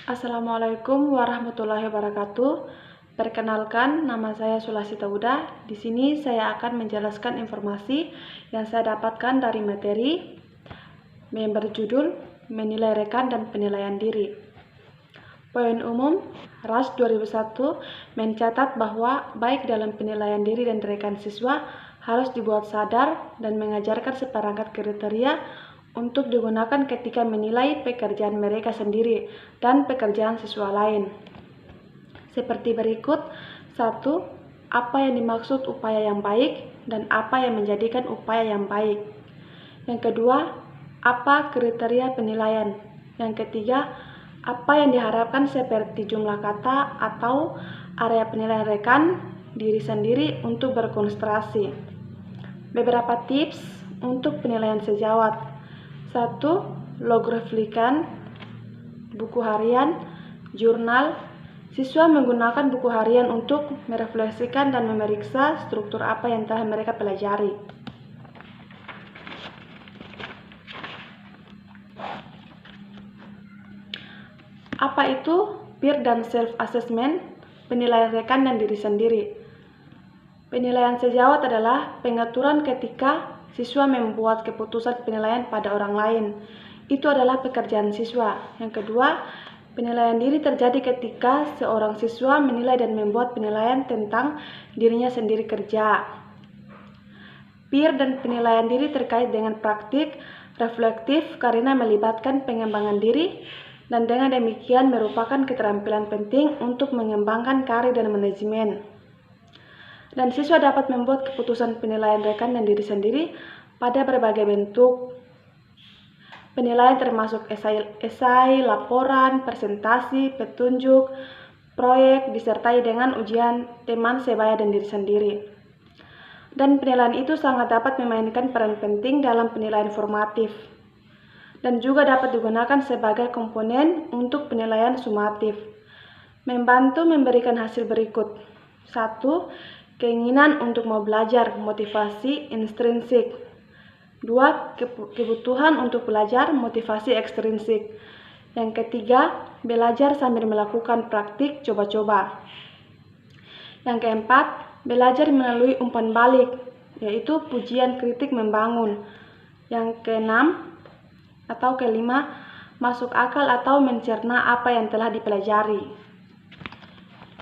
Assalamualaikum warahmatullahi wabarakatuh. Perkenalkan, nama saya Sulasi Tauda. Di sini saya akan menjelaskan informasi yang saya dapatkan dari materi yang berjudul Menilai Rekan dan Penilaian Diri. Poin umum, RAS 2001 mencatat bahwa baik dalam penilaian diri dan rekan siswa harus dibuat sadar dan mengajarkan seperangkat kriteria untuk digunakan ketika menilai pekerjaan mereka sendiri dan pekerjaan siswa lain. Seperti berikut. 1. Apa yang dimaksud upaya yang baik dan apa yang menjadikan upaya yang baik. Yang kedua, apa kriteria penilaian. Yang ketiga, apa yang diharapkan seperti jumlah kata atau area penilaian rekan diri sendiri untuk berkonsentrasi. Beberapa tips untuk penilaian sejawat. 1. Log reflekan, buku harian, jurnal. Siswa menggunakan buku harian untuk merefleksikan dan memeriksa struktur apa yang telah mereka pelajari. Apa itu peer dan self-assessment, penilaian rekan dan diri sendiri? Penilaian sejawat adalah pengaturan ketika siswa membuat keputusan penilaian pada orang lain. Itu adalah pekerjaan siswa. Yang kedua, penilaian diri terjadi ketika seorang siswa menilai dan membuat penilaian tentang dirinya sendiri kerja. Peer dan penilaian diri terkait dengan praktik reflektif karena melibatkan pengembangan diri dan dengan demikian merupakan keterampilan penting untuk mengembangkan karir dan manajemen. Dan siswa dapat membuat keputusan penilaian rekan dan diri sendiri pada berbagai bentuk. Penilaian termasuk esai, laporan, presentasi, petunjuk, proyek, disertai dengan ujian teman sebaya dan diri sendiri. Dan penilaian itu sangat dapat memainkan peran penting dalam penilaian formatif dan juga dapat digunakan sebagai komponen untuk penilaian sumatif. Membantu memberikan hasil berikut. 1. Keinginan untuk mau belajar, motivasi intrinsik. 2. Kebutuhan untuk belajar, motivasi ekstrinsik. Yang ketiga, belajar sambil melakukan praktik coba-coba. Yang keempat, belajar melalui umpan balik, yaitu pujian kritik membangun. Yang keenam atau kelima, masuk akal atau mencerna apa yang telah dipelajari.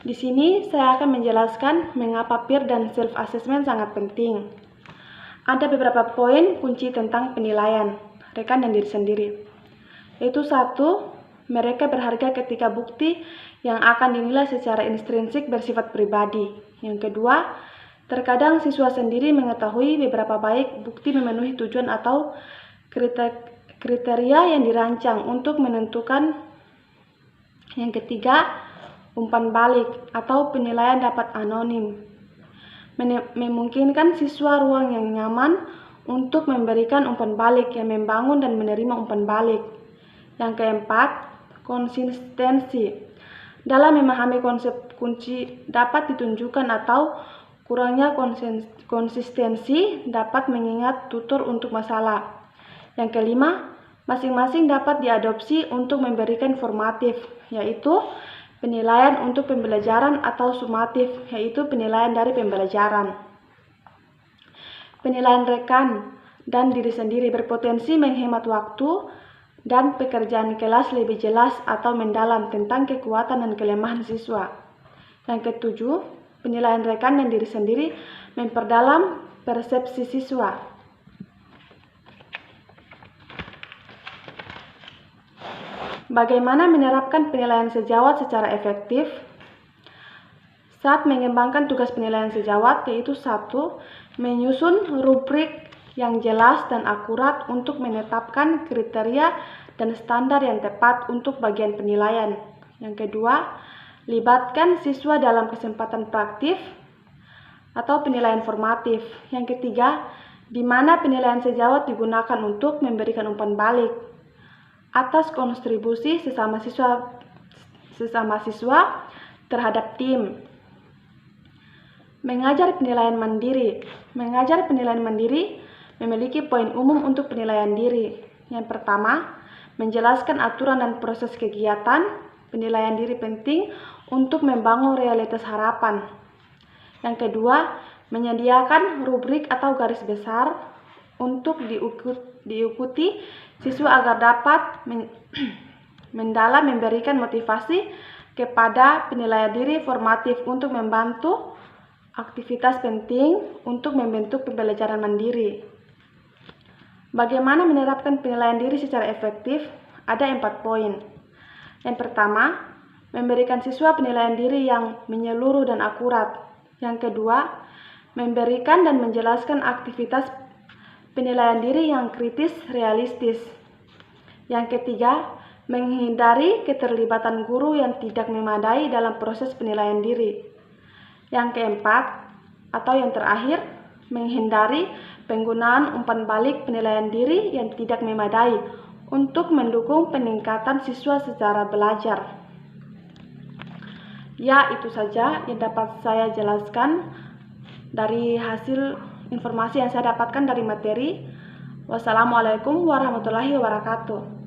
Di sini saya akan menjelaskan mengapa peer dan self-assessment sangat penting. Ada beberapa poin kunci tentang penilaian rekan dan diri sendiri. Yaitu 1. Mereka berharga ketika bukti yang akan dinilai secara intrinsik bersifat pribadi. Yang kedua, terkadang siswa sendiri mengetahui beberapa baik bukti memenuhi tujuan atau kriteria yang dirancang untuk menentukan. Yang ketiga, umpan balik atau penilaian dapat anonim, memungkinkan siswa ruang yang nyaman untuk memberikan umpan balik yang membangun dan menerima umpan balik. Yang keempat, konsistensi. Dalam memahami konsep kunci dapat ditunjukkan atau kurangnya konsistensi dapat mengingat tutur untuk masalah. Yang kelima, masing-masing dapat diadopsi untuk memberikan formatif, yaitu penilaian untuk pembelajaran atau sumatif, yaitu penilaian dari pembelajaran. Penilaian rekan dan diri sendiri berpotensi menghemat waktu dan pekerjaan kelas lebih jelas atau mendalam tentang kekuatan dan kelemahan siswa. Yang ketujuh, penilaian rekan dan diri sendiri memperdalam persepsi siswa. Bagaimana menerapkan penilaian sejawat secara efektif? Saat mengembangkan tugas penilaian sejawat, yaitu 1. Menyusun rubrik yang jelas dan akurat untuk menetapkan kriteria dan standar yang tepat untuk bagian penilaian. Yang kedua, libatkan siswa dalam kesempatan praktik atau penilaian formatif. Yang ketiga, di mana penilaian sejawat digunakan untuk memberikan umpan balik atas kontribusi sesama siswa terhadap tim. Mengajar penilaian mandiri. Mengajar penilaian mandiri memiliki poin umum untuk penilaian diri. Yang pertama, menjelaskan aturan dan proses kegiatan. penilaian diri penting untuk membangun realitas harapan. Yang kedua, menyediakan rubrik atau garis besar untuk diikuti siswa agar dapat mendalam memberikan motivasi kepada penilaian diri formatif untuk membantu aktivitas penting untuk membentuk pembelajaran mandiri. Bagaimana menerapkan penilaian diri secara efektif? Ada 4 poin. Yang pertama, memberikan siswa penilaian diri yang menyeluruh dan akurat. Yang kedua, memberikan dan menjelaskan aktivitas penilaian diri yang kritis realistis. Yang ketiga, menghindari keterlibatan guru yang tidak memadai dalam proses penilaian diri. Yang keempat, atau yang terakhir, menghindari penggunaan umpan balik penilaian diri yang tidak memadai untuk mendukung peningkatan siswa secara belajar. Ya, itu saja yang dapat saya jelaskan dari hasil informasi yang saya dapatkan dari materi. Wassalamualaikum warahmatullahi wabarakatuh.